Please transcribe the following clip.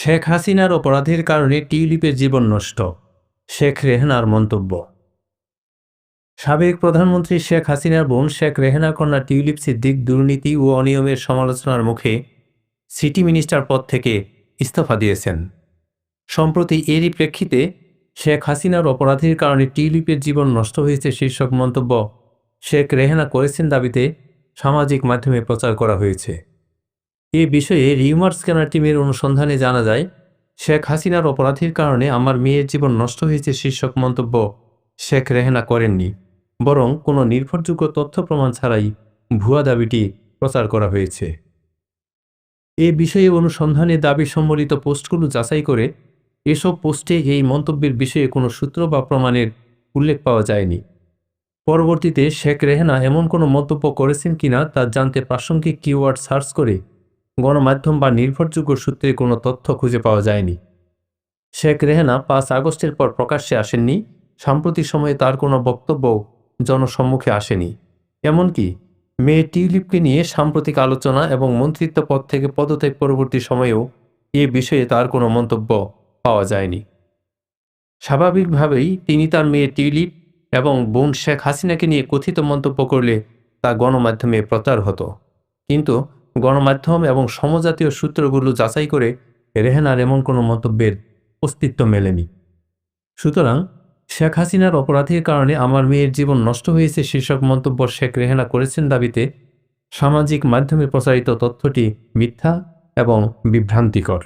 শেখ হাসিনার অপরাধের কারণে টিউলিপের জীবন নষ্ট, শেখ রেহানার মন্তব্য। সাবেক প্রধানমন্ত্রী শেখ হাসিনার বোন শেখ রেহানা কন্যা টিউলিপ সিদ্দিক দুর্নীতি ও অনিয়মের সমালোচনার মুখে সিটি মিনিস্টার পদ থেকে ইস্তফা দিয়েছেন। সম্প্রতি এরই প্রেক্ষিতে শেখ হাসিনার অপরাধের কারণে টিউলিপের জীবন নষ্ট হয়েছে শীর্ষক মন্তব্য শেখ রেহানা করেছেন দাবিতে সামাজিক মাধ্যমে প্রচার করা হয়েছে। এ বিষয়ে রিউমার স্ক্যানার টিমের অনুসন্ধানে জানা যায়, শেখ হাসিনার অপরাধের কারণে আমার মেয়ের জীবন নষ্ট হয়েছে শীর্ষক মন্তব্য শেখ রেহানা করেননি, বরং কোনো নির্ভরযোগ্য তথ্য প্রমাণ ছাড়াই ভুয়া দাবিটি প্রচার করা হয়েছে। এ বিষয়ে অনুসন্ধানে দাবি সম্বলিত পোস্টগুলো যাচাই করে এসব পোস্টে এই মন্তব্যের বিষয়ে কোনো সূত্র বা প্রমাণের উল্লেখ পাওয়া যায়নি। পরবর্তীতে শেখ রেহানা এমন কোনো মন্তব্য করেছেন কিনা তা জানতে প্রাসঙ্গিক কিওয়ার্ড সার্চ করে গণমাধ্যম বা নির্ভরযোগ্য সূত্রে কোনো তথ্য খুঁজে পাওয়া যায়নি। শেখ রেহানা 5 আগস্টের পর প্রকাশ্যে আসেননি, সাম্প্রতিক সময়ে তার কোনো বক্তব্য জনসম্মুখে আসেনি। এমনকি মেয়ে টিউলিপকে নিয়ে সাম্প্রতিক আলোচনা এবং মন্ত্রিত্ব পদ থেকে পদত্যাগ পরবর্তী সময়েও এ বিষয়ে তার কোনো মন্তব্য পাওয়া যায়নি। স্বাভাবিকভাবেই তিনি তার মেয়ে টিউলিপ এবং বোন শেখ হাসিনাকে নিয়ে কথিত মন্তব্য করলে তা গণমাধ্যমে প্রচার হতো, কিন্তু গণমাধ্যম এবং সমজাতীয় সূত্রগুলো যাচাই করে রেহানার এমন কোনো মন্তব্যের অস্তিত্ব মেলেনি। সুতরাং শেখ হাসিনার অপরাধের কারণে আমার মেয়ের জীবন নষ্ট হয়েছে শীর্ষক মন্তব্য শেখ রেহানা করেছেন দাবিতে সামাজিক মাধ্যমে প্রচারিত তথ্যটি মিথ্যা এবং বিভ্রান্তিকর।